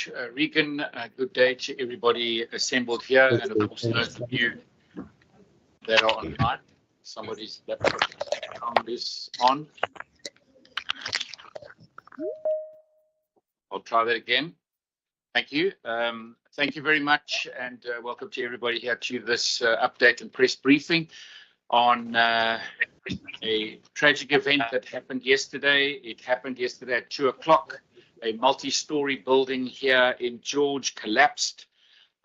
much, Regan. Good day to everybody assembled here, and of course those of you that are online. Somebody's laptop is on. I'll try that again. Thank you. Thank you very much, and welcome to everybody here to this update and press briefing on a tragic event that happened yesterday. It happened yesterday at 2 o'clock. A multi-story building here in George collapsed.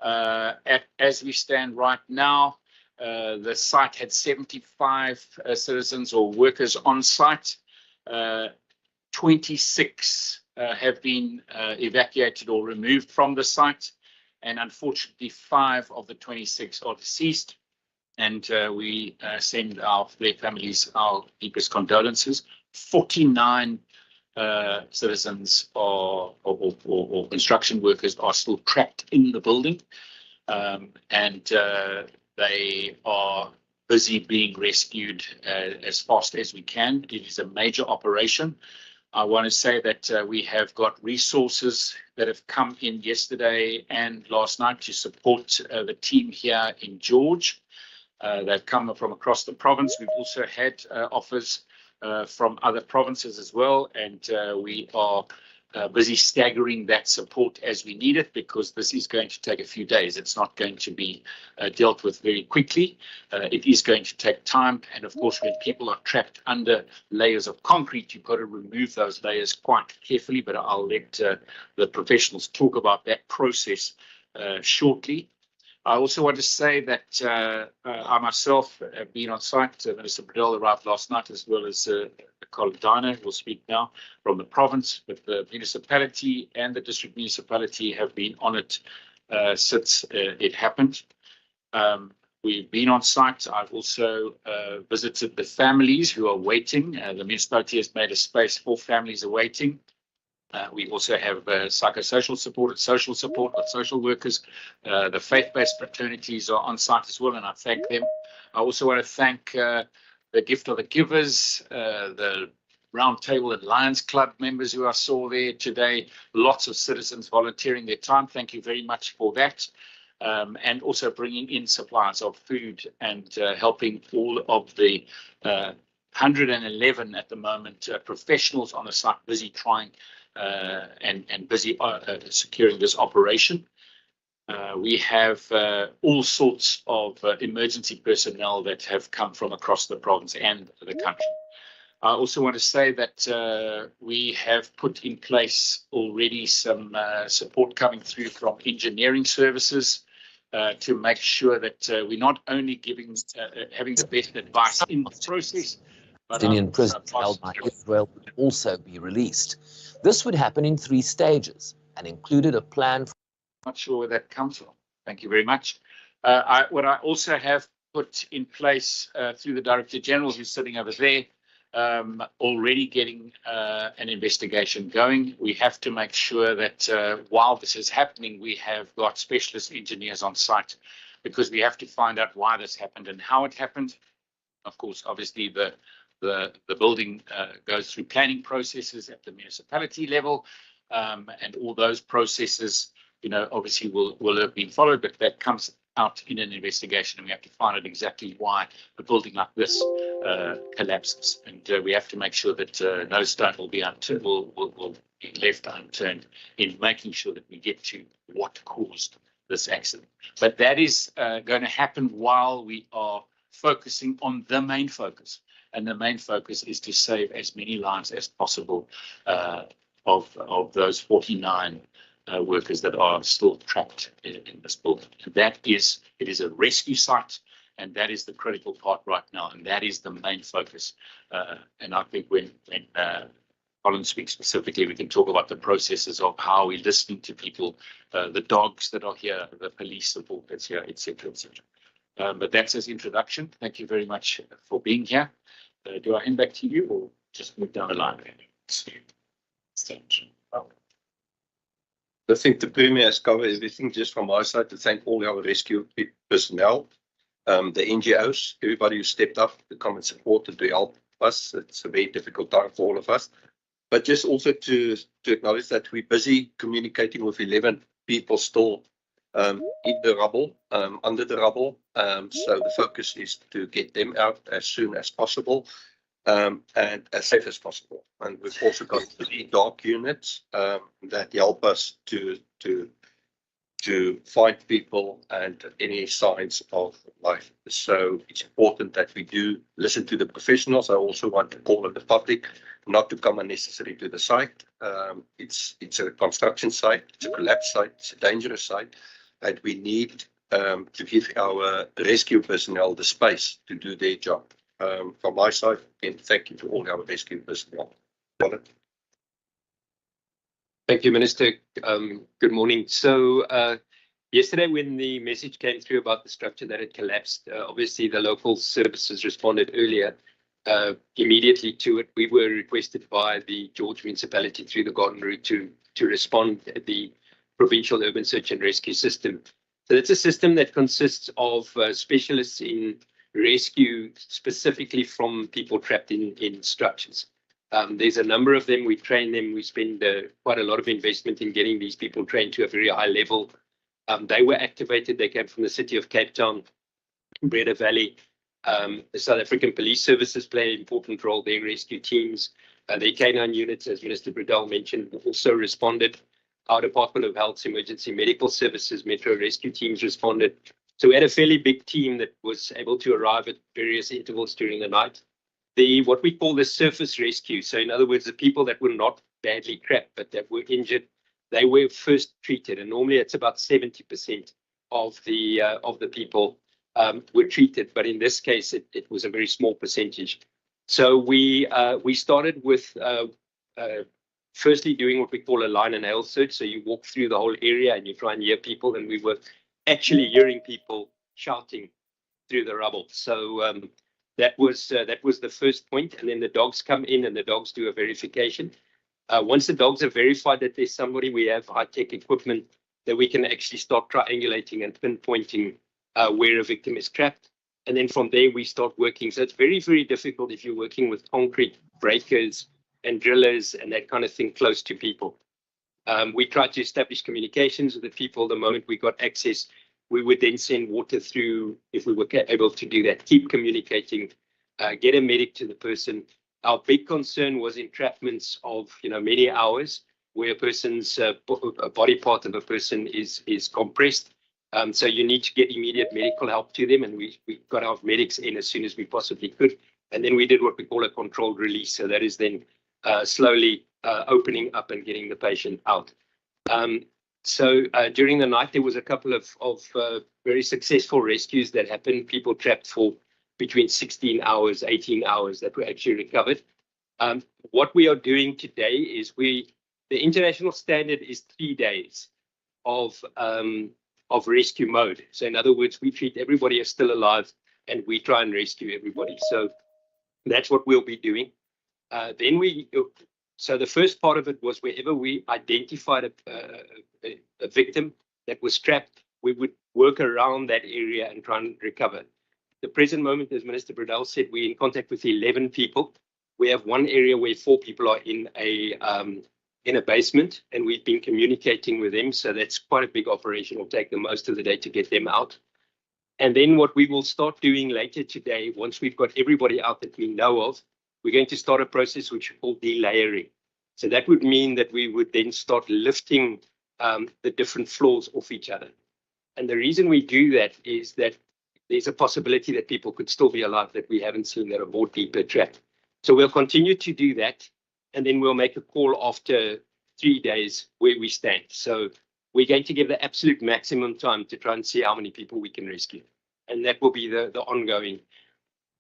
As we stand right now, the site had 75 citizens or workers on site. 26 have been evacuated or removed from the site, and unfortunately 5 of the 26 are deceased, and we send their families our deepest condolences. 49 citizens or construction workers are still trapped in the building, and they are busy being rescued as fast as we can. It is a major operation. I want to say that we have got resources that have come in yesterday and last night to support the team here in George. They've come from across the province. We've also had offers from other provinces as well, and we are busy staggering that support as we need it, because this is going to take a few days. It's not going to be dealt with very quickly. It is going to take time, and of course when people are trapped under layers of concrete, you've got to remove those layers quite carefully, but I'll let the professionals talk about that process shortly. I also want to say that I myself have been on site. Minister Bradell arrived last night, as well as colleague Dinah, who will speak now, from the province. But the municipality and the district municipality have been on it since it happened. We've been on site. I've also visited the families who are waiting. The municipality has made a space for families awaiting. We also have psychosocial support and social support with social workers. The faith-based fraternities are on site as well, and I thank them. I also want to thank the Gift of the Givers, the Round Table and Lions Club members who I saw there today. Lots of citizens volunteering their time. Thank you very much for that. And also bringing in supplies of food and helping all of the 111 at the moment professionals on the site busy trying and busy securing this operation. We have all sorts of emergency personnel that have come from across the province and the country. I also want to say that we have put in place already some support coming through from engineering services to make sure that we're not only having the best advice in the process, but Palestinian prisoners held by Israel would also be released. This would happen in 3 stages and included a plan. Not sure where that comes from. Thank you very much. What I also have put in place through the Director General, who's sitting over there, already getting an investigation going. We have to make sure that while this is happening, we have got specialist engineers on site, because we have to find out why this happened and how it happened. Of course, obviously the building goes through planning processes at the municipality level, and all those processes, obviously will have been followed, but that comes out in an investigation, and we have to find out exactly why a building like this collapses, and we have to make sure that no stone will be left unturned in making sure that we get to what caused this accident. But that is going to happen while we are focusing on the main focus. And the main focus is to save as many lives as possible of those 49 workers that are still trapped in this building. And it is a rescue site, and that is the critical part right now, and that is the main focus. And I think when Colin speaks specifically, we can talk about the processes of how we're listening to people, the dogs that are here, the police support that's here, etc., etc. But that's his introduction. Thank you very much for being here. Do I hand back to you, or just move down the line? I think the Premier has covered everything. Just from my side, to thank all our rescue personnel, the NGOs, everybody who stepped up to come and support and to help us. It's a very difficult time for all of us. But just also to acknowledge that we're busy communicating with 11 people still in the rubble, under the rubble. So the focus is to get them out as soon as possible and as safe as possible. And we've also got 3 dark units that help us to find people and any signs of life. So it's important that we do listen to the professionals. I also want to call on the public not to come unnecessarily to the site. It's a construction site, it's a collapse site, it's a dangerous site, and we need to give our rescue personnel the space to do their job. From my side, again, thank you to all our rescue personnel. Thank you, Minister. Good morning. So yesterday when the message came through about the structure that had collapsed, obviously the local services responded earlier immediately to it. We were requested by the George municipality through the Garden Route to respond at the provincial urban search and rescue system. So it's a system that consists of specialists in rescue specifically from people trapped in structures. There's a number of them. We train them. We spend quite a lot of investment in getting these people trained to a very high level. They were activated. They came from the city of Cape Town, Breda Valley. The South African Police Services play an important role. Their rescue teams, their canine units, as Minister Bredell mentioned, also responded. Our Department of Health's Emergency Medical Services Metro Rescue teams responded. So we had a fairly big team that was able to arrive at various intervals during the night. What we call the surface rescue. So in other words, the people that were not badly trapped but that were injured, they were first treated, and normally it's about 70% of the people were treated. But in this case, it was a very small percentage. So we started with firstly doing what we call a line and hail search. So you walk through the whole area and you try and hear people, and we were actually hearing people shouting through the rubble. So that was the first point, and then the dogs come in and the dogs do a verification. Once the dogs have verified that there's somebody, we have high-tech equipment that we can actually start triangulating and pinpointing where a victim is trapped. And then from there, we start working. So it's very, very difficult if you're working with concrete breakers and drillers and that kind of thing close to people. We tried to establish communications with the people. The moment we got access, we would then send water through, if we were able to do that, keep communicating, get a medic to the person. Our big concern was entrapments of many hours where a person's a body part of a person is compressed. So you need to get immediate medical help to them, and we got our medics in as soon as we possibly could. And then we did what we call a controlled release. So that is then slowly opening up and getting the patient out. So during the night, there was a couple of very successful rescues that happened. People trapped for between 16 hours, 18 hours that were actually recovered. What we are doing today is the international standard is 3 days of rescue mode. So in other words, we treat everybody as still alive and we try and rescue everybody. So that's what we'll be doing. So the first part of it was wherever we identified a victim that was trapped, we would work around that area and try and recover. The present moment, as Minister Bredell said, we're in contact with 11 people. We have one area where 4 people are in a basement, and we've been communicating with them. So that's quite a big operation. It'll take them most of the day to get them out. And then what we will start doing later today, once we've got everybody out that we know of, we're going to start a process which we call delayering. So that would mean that we would then start lifting the different floors off each other. And the reason we do that is that there's a possibility that people could still be alive that we haven't seen that are more deeper trapped. So we'll continue to do that, and then we'll make a call after 3 days where we stand. So we're going to give the absolute maximum time to try and see how many people we can rescue. And that will be the ongoing.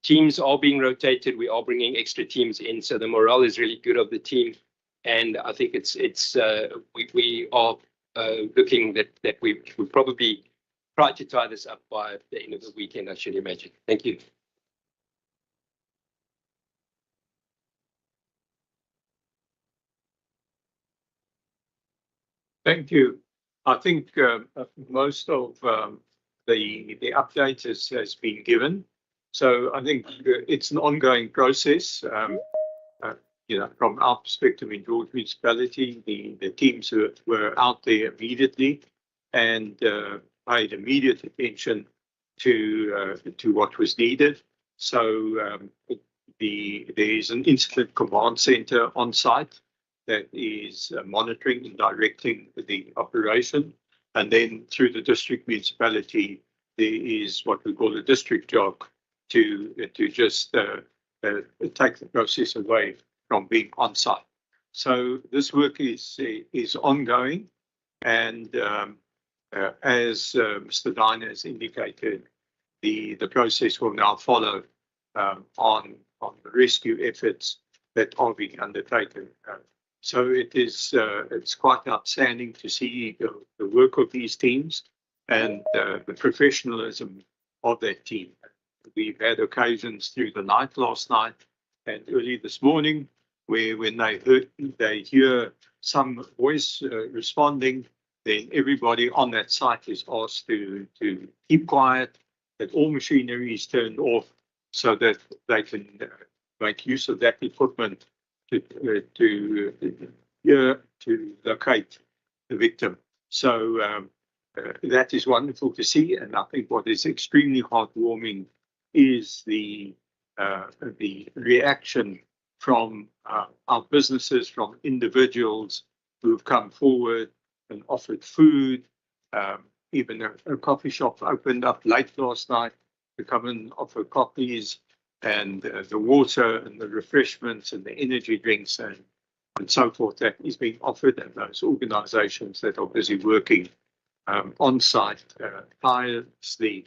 Teams are being rotated. We are bringing extra teams in. So the morale is really good of the team. And I think we are looking that we would probably try to tie this up by the end of the weekend, I should imagine. Thank you. Thank you. I think most of the update has been given. So I think it's an ongoing process. from our perspective in George Municipality, the teams who were out there immediately and paid immediate attention to what was needed. So there is an incident command center on site that is monitoring and directing the operation. And then through the district municipality, there is what we call a district job to just take the process away from being on site. So this work is ongoing, and as Mr. Dine has indicated, the process will now follow on the rescue efforts that are being undertaken. So it's quite outstanding to see the work of these teams and the professionalism of that team. We've had occasions through the night last night and early this morning where when they hear some voice responding, then everybody on that site is asked to keep quiet, that all machinery is turned off so that they can make use of that equipment to locate the victim. So that is wonderful to see, and I think what is extremely heartwarming is the reaction from our businesses, from individuals who've come forward and offered food. Even a coffee shop opened up late last night to come and offer coffees and the water and the refreshments and the energy drinks and so forth that is being offered, and those organizations that are busy working on site, tirelessly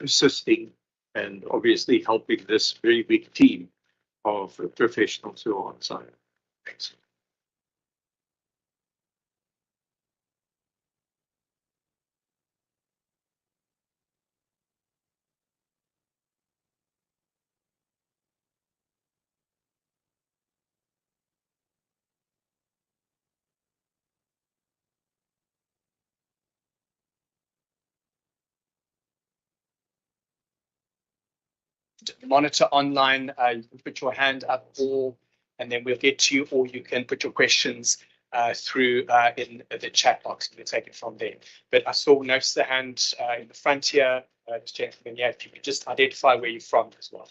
assisting and obviously helping this very big team of professionals who are on site. Thanks. Monitor online, you can put your hand up, and then we'll get to you, or you can put your questions through in the chat box, and we'll take it from there. But I noticed the hand in the front here, this gentleman. Yeah, if you could just identify where you're from as well.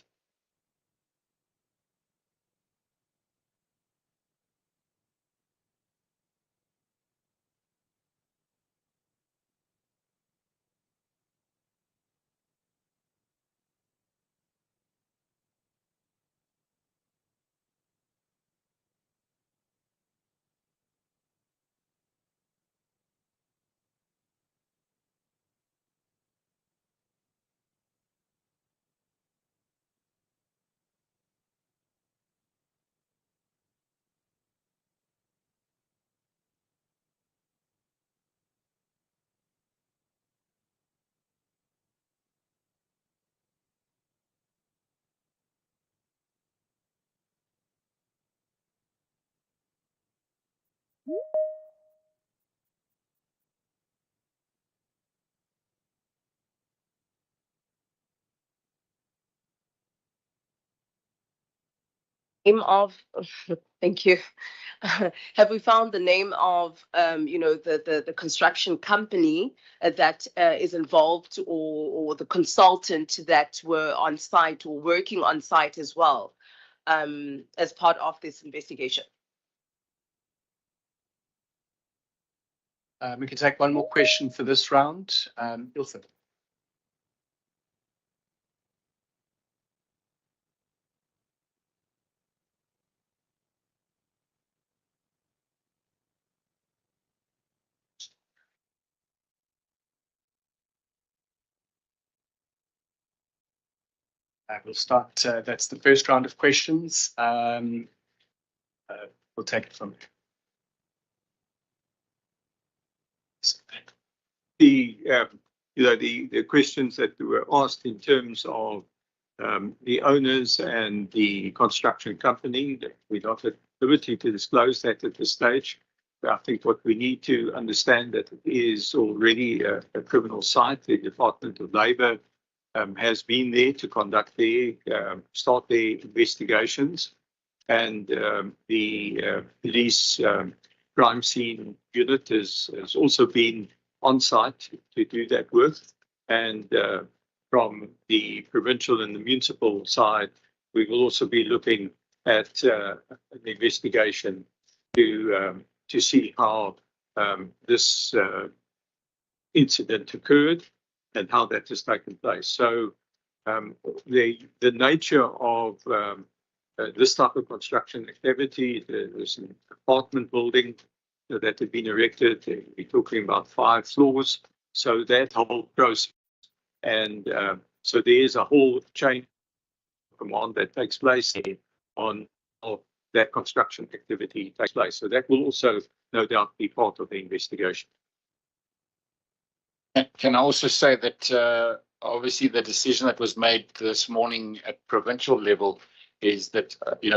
Name of thank you. Have we found the name of the construction company that is involved, or the consultant that were on site or working on site as well as part of this investigation? We can take one more question for this round. Ilse. We'll start. That's the first round of questions. We'll take it from there. The questions that were asked in terms of the owners and the construction company, we're not at liberty to disclose that at this stage. But I think what we need to understand that it is already a criminal site. The Department of Labour has been there to conduct start their investigations, and the police crime scene unit has also been on site to do that work. And from the provincial and the municipal side, we will also be looking at an investigation to see how this incident occurred and how that has taken place. So the nature of this type of construction activity, there's an apartment building that had been erected. We're talking about 5 floors. So that whole process, and so there is a whole chain of command that takes place on that construction activity takes place. So that will also no doubt be part of the investigation. Can I also say that obviously the decision that was made this morning at provincial level is that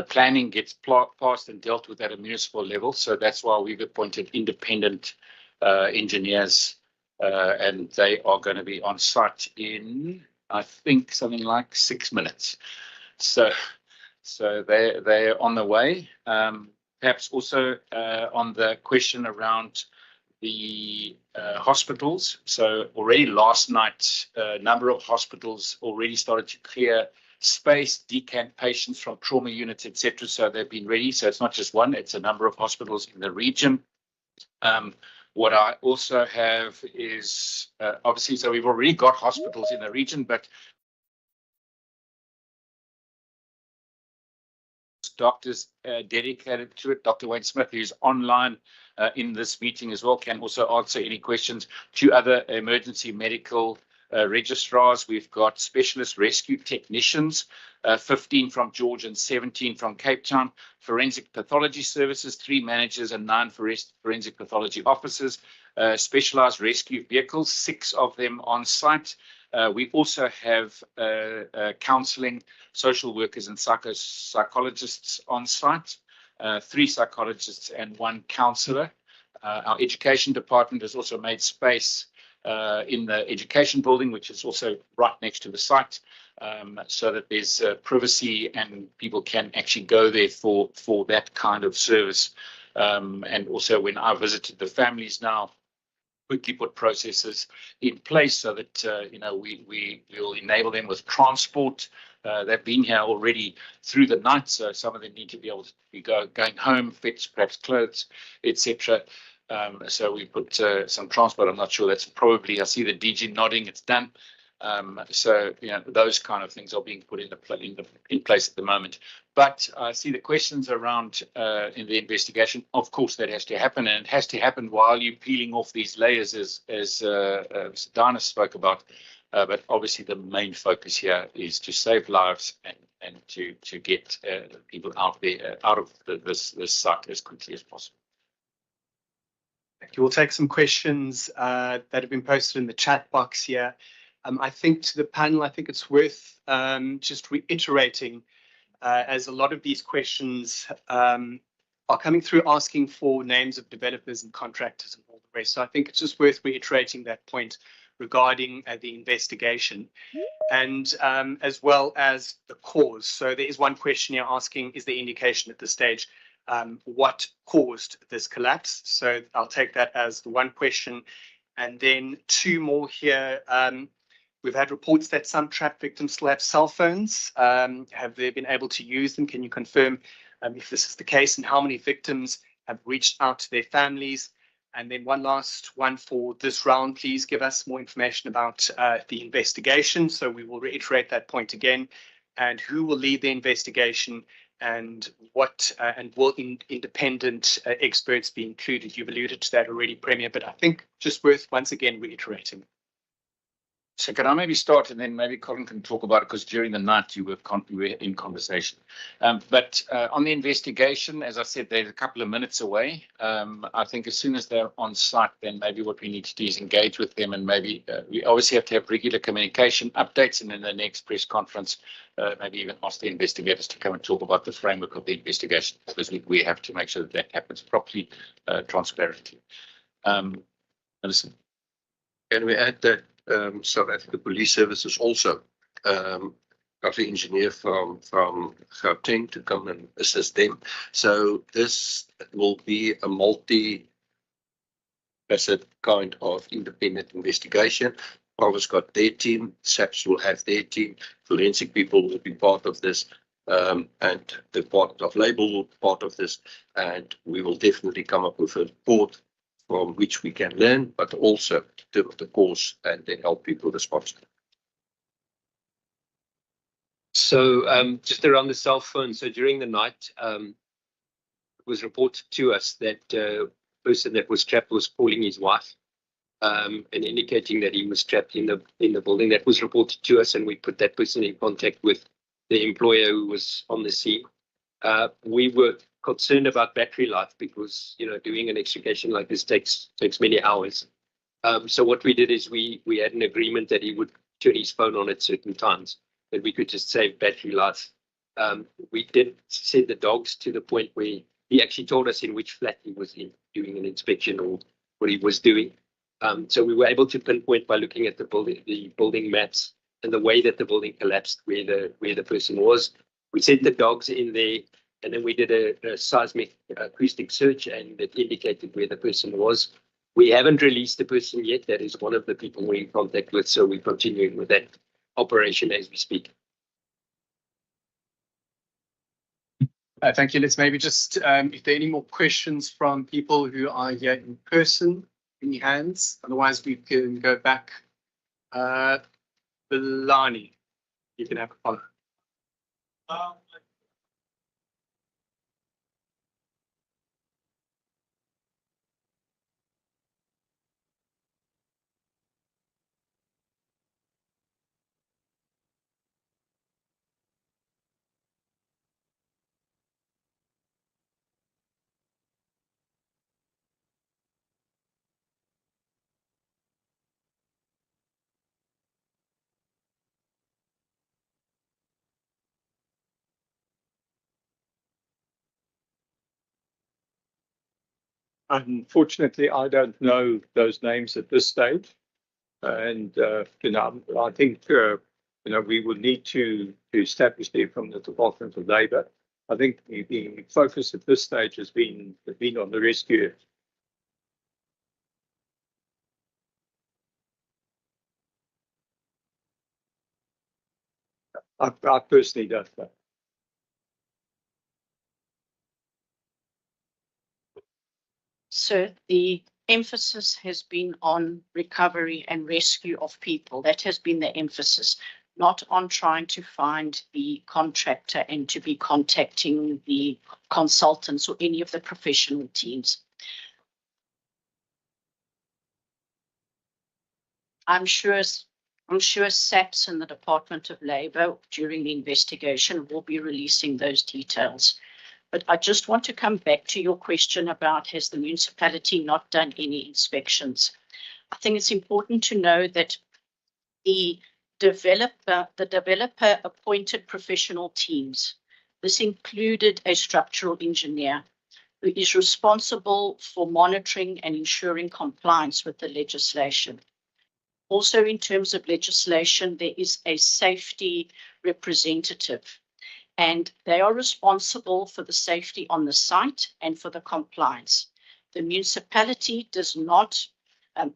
planning gets passed and dealt with at a municipal level. So that's why we've appointed independent engineers, and they are going to be on site in, I think, something like 6 minutes. So they're on the way. Perhaps also on the question around the hospitals. So already last night, a number of hospitals already started to clear space, decant patients from trauma units, etc. So they've been ready. So it's not just one, it's a number of hospitals in the region. What I also have is obviously, so we've already got hospitals in the region, but doctors dedicated to it. Dr. Wayne Smith, who's online in this meeting as well, can also answer any questions. 2 other emergency medical registrars. We've got specialist rescue technicians, 15 from George and 17 from Cape Town. Forensic pathology services, 3 managers and 9 forensic pathology officers. Specialized rescue vehicles, 6 of them on site. We also have counseling, social workers and psychologists on site, 3 psychologists and 1 counselor. Our education department has also made space in the education building, which is also right next to the site, so that there's privacy and people can actually go there for that kind of service. And also when I visited the families now, quickly put processes in place so that we will enable them with transport. They've been here already through the night, so some of them need to be able to be going home, fetch perhaps clothes, etc. So we put some transport. I'm not sure, that's probably, I see the DG nodding, it's done. So those kind of things are being put in place at the moment. But I see the questions around in the investigation. Of course, that has to happen, and it has to happen while you're peeling off these layers, as Dana spoke about. But obviously, the main focus here is to save lives and to get people out there out of this site as quickly as possible. Thank you. We'll take some questions that have been posted in the chat box here. I think to the panel, I think it's worth just reiterating, as a lot of these questions are coming through asking for names of developers and contractors and all the rest. So I think it's just worth reiterating that point regarding the investigation, and as well as the cause. So there is one question here asking, is there indication at this stage what caused this collapse? So I'll take that as the one question. And then 2 more here. We've had reports that some trapped victims still have cell phones. Have they been able to use them? Can you confirm if this is the case, and how many victims have reached out to their families? And then one last one for this round, please give us more information about the investigation. So we will reiterate that point again, and who will lead the investigation, and what and will independent experts be included? You've alluded to that already, Premier, but I think just worth once again reiterating. So can I maybe start, and then maybe Colin can talk about it, because during the night you were in conversation. But on the investigation, as I said, they're a couple of minutes away. I think as soon as they're on site, then maybe what we need to do is engage with them, and maybe we obviously have to have regular communication updates, and in the next press conference, maybe even ask the investigators to come and talk about the framework of the investigation, because we have to make sure that happens properly, transparently. Listen. Can we add that South Africa Police Services also of the engineer from Gauteng to come and assist them. So this will be a multi-facet kind of independent investigation. Province got their team, SAPS will have their team, forensic people will be part of this, and the Department of Labour will be part of this, and we will definitely come up with a report from which we can learn, but also to the cause and then help people responsible. So just around the cell phone, so during the night, it was reported to us that the person that was trapped was calling his wife and indicating that he was trapped in the building. That was reported to us, and we put that person in contact with the employer who was on the scene. We were concerned about battery life because, you know, doing an extrication like this takes many hours. So what we did is we had an agreement that he would turn his phone on at certain times, that we could just save battery life. We did send the dogs to the point where he actually told us in which flat he was in doing an inspection or what he was doing. So we were able to pinpoint by looking at the building maps and the way that the building collapsed where the person was. We sent the dogs in there, and then we did a seismic acoustic search, and it indicated where the person was. We haven't released the person yet. That is one of the people we're in contact with, so we're continuing with that operation as we speak. Thank you. Let's maybe just, if there are any more questions from people who are here in person, any hands? Otherwise, we can go back. Belani, you can have a follow. Unfortunately, I don't know those names at this stage. And, you know, I think, you know, we will need to establish them from the Department of Labour. I think the focus at this stage has been on the rescue. I personally don't know. So the emphasis has been on recovery and rescue of people. That has been the emphasis, not on trying to find the contractor and to be contacting the consultants or any of the professional teams. I'm sure SAPS and the Department of Labour during the investigation will be releasing those details. But I just want to come back to your question about, has the municipality not done any inspections? I think it's important to know that the developer appointed professional teams. This included a structural engineer who is responsible for monitoring and ensuring compliance with the legislation. Also, in terms of legislation, there is a safety representative, and they are responsible for the safety on the site and for the compliance. The municipality does not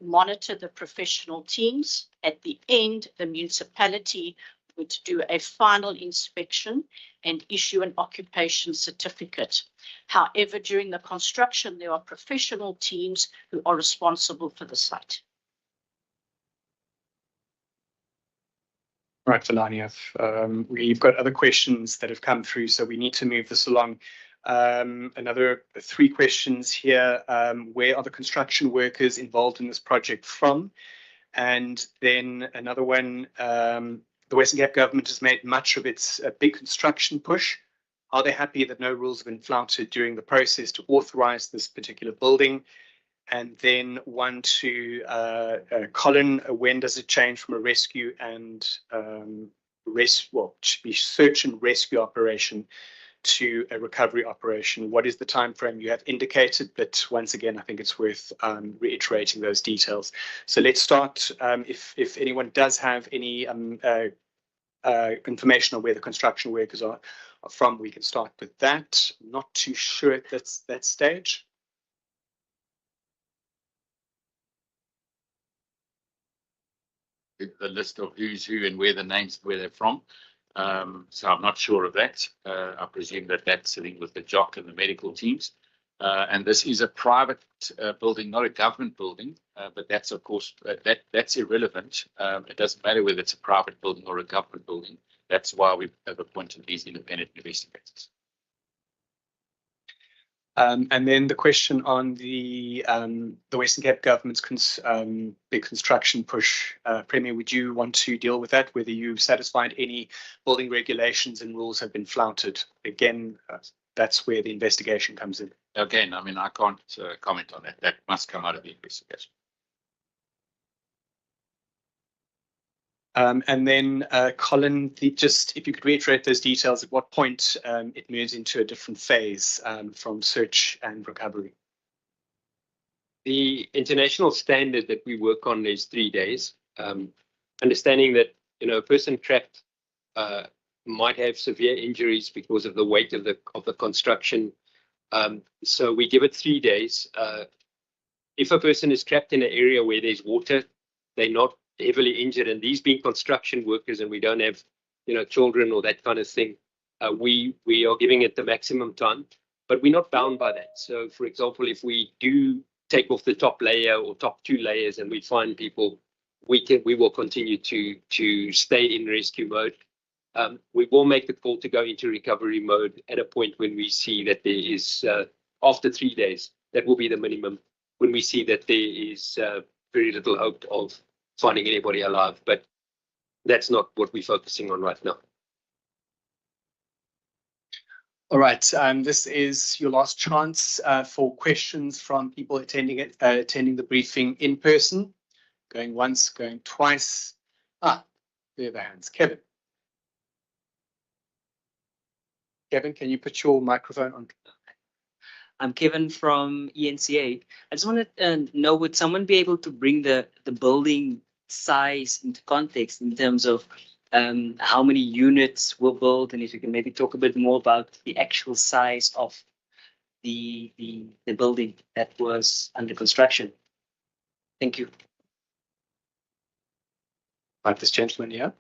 monitor the professional teams. At the end, the municipality would do a final inspection and issue an occupation certificate. However, during the construction, there are professional teams who are responsible for the site. Right, Felania, we've got other questions that have come through, so we need to move this along. Another 3 questions here. Where are the construction workers involved in this project from? And then another one, the Western Cape government has made much of its big construction push. Are they happy that no rules have been flouted during the process to authorize this particular building? And then one to Colin, when does it change from a rescue and search and rescue operation to a recovery operation? What is the time frame you have indicated? But once again, I think it's worth reiterating those details. So let's start. If anyone does have any information on where the construction workers are from, we can start with that. Not too sure at that stage. The list of who's who and where the names, where they're from. So I'm not sure of that. I presume that that's sitting with the JOC and the medical teams. And this is a private building, not a government building, but that's, of course, that's irrelevant. It doesn't matter whether it's a private building or a government building. That's why we have appointed these independent investigators. And then the question on the Western Cape government's big construction push. Premier, would you want to deal with that? Whether you've satisfied any building regulations and rules have been flouted? Again, that's where the investigation comes in. Again, I mean, I can't comment on that. That must come out of the investigation. And then, Colin, just if you could reiterate those details, at what point it moves into a different phase from search and recovery? The international standard that we work on is 3 days. Understanding that, you know, a person trapped might have severe injuries because of the weight of the construction. So we give it 3 days. If a person is trapped in an area where there's water, they're not heavily injured, and these being construction workers, and we don't have, you know, children or that kind of thing, we are giving it the maximum time, but we're not bound by that. So, for example, if we do take off the top layer or top 2 layers and we find people, we will continue to stay in rescue mode. We will make the call to go into recovery mode at a point when we see that there is, after 3 days, that will be the minimum, when we see that there is very little hope of finding anybody alive, but that's not what we're focusing on right now. All right, this is your last chance for questions from people attending the briefing in person. Going once, going twice. There are the hands. Kevin. Kevin, can you put your microphone on? I'm Kevin from ENCA. I just want to know, would someone be able to bring the building size into context in terms of how many units were built, and if you can maybe talk a bit more about the actual size of the building that was under construction? Thank you. Like this gentleman here.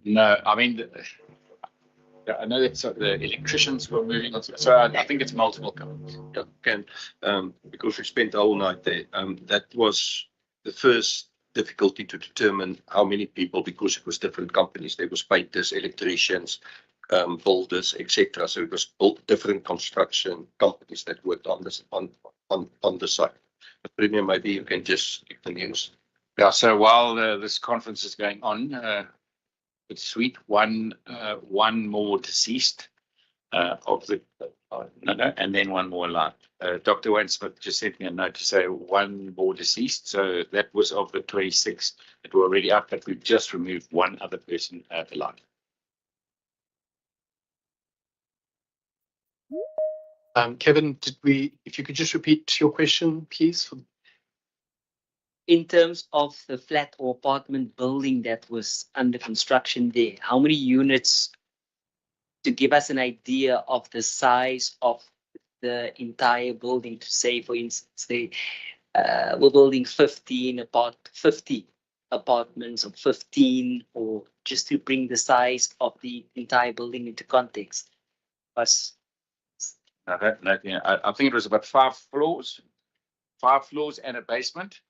No, I mean, I know that the electricians were moving on, so I think it's multiple companies. Yeah, because we spent the whole night there. That was the first difficulty to determine how many people, because it was different companies. There was painters, electricians, builders, etc. So it was different construction companies that worked on this on the site. But Premier, maybe you can just give the news. Yeah, so while this conference is going on, it's sweet, one more deceased of the, and then one more alive. Dr. Wayne Smith just sent me a note to say one more deceased. So that was of the 26 that were already up, but we've just removed one other person alive. Kevin, if you could just repeat your question, please. In terms of the flat or apartment building that was under construction there, how many units, to give us an idea of the size of the entire building? To say, for instance, they were building 50 apartments or 15, or just to bring the size of the entire building into context. I think it was about 5 floors and a basement.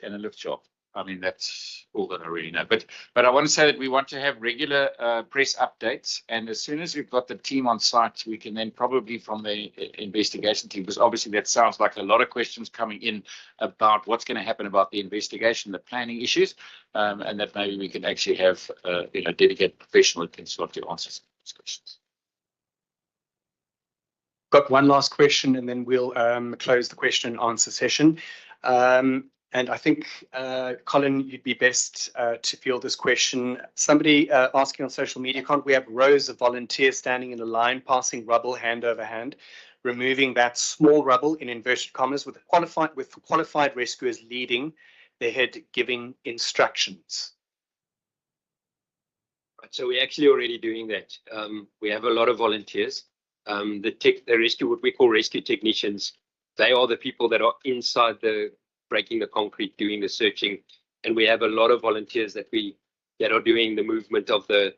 And a lift shop. I mean, that's all that I really know. But I want to say that we want to have regular press updates, and as soon as we've got the team on site, we can then probably from the investigation team, because obviously that sounds like a lot of questions coming in about what's going to happen about the investigation, the planning issues, and that maybe we can actually have dedicated professional who can sort to answer those questions. Got one last question, and then we'll close the question and answer session. And I think, Colin, you'd be best to field this question. Somebody asking on social media, can't we have rows of volunteers standing in a line, passing rubble hand over hand, removing that small rubble in inverted commas with qualified rescuers leading the head giving instructions? Right, so we're actually already doing that. We have a lot of volunteers. The rescue, what we call rescue technicians, they are the people that are inside the breaking the concrete, doing the searching, and we have a lot of volunteers that are doing the movement of the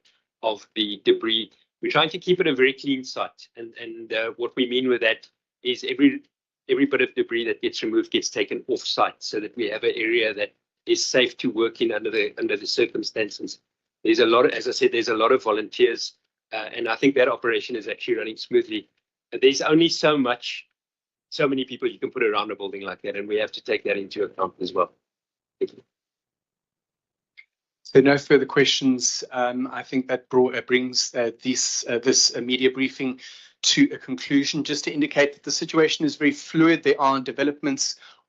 debris. We're trying to keep it a very clean site, and what we mean with that is every bit of debris that gets removed gets taken off site, so that we have an area that is safe to work in under the circumstances. There's a lot of, as I said, there's a lot of volunteers, and I think that operation is actually running smoothly. There's only so many people you can put around a building like that, and we have to take that into account as well. Thank you. So no further questions. I think that brings this media briefing to a conclusion. Just to indicate that the situation is very fluid. There are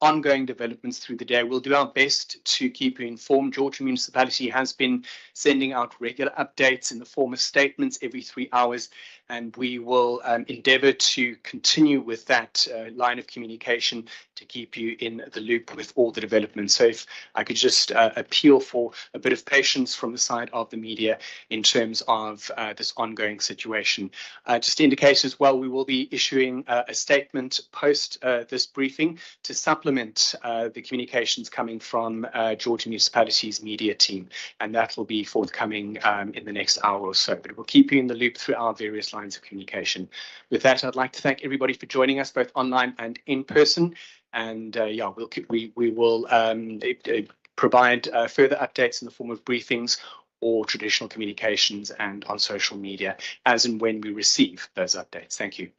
ongoing developments through the day. We'll do our best to keep you informed. Georgia Municipality has been sending out regular updates in the form of statements every 3 hours, and we will endeavour to continue with that line of communication to keep you in the loop with all the developments. So if I could just appeal for a bit of patience from the side of the media in terms of this ongoing situation. Just to indicate as well, we will be issuing a statement post this briefing to supplement the communications coming from Georgia Municipality's media team, and that will be forthcoming in the next hour or so. But it will keep you in the loop through our various lines of communication. With that, I'd like to thank everybody for joining us both online and in person. And yeah, we will provide further updates in the form of briefings or traditional communications and on social media as and when we receive those updates. Thank you.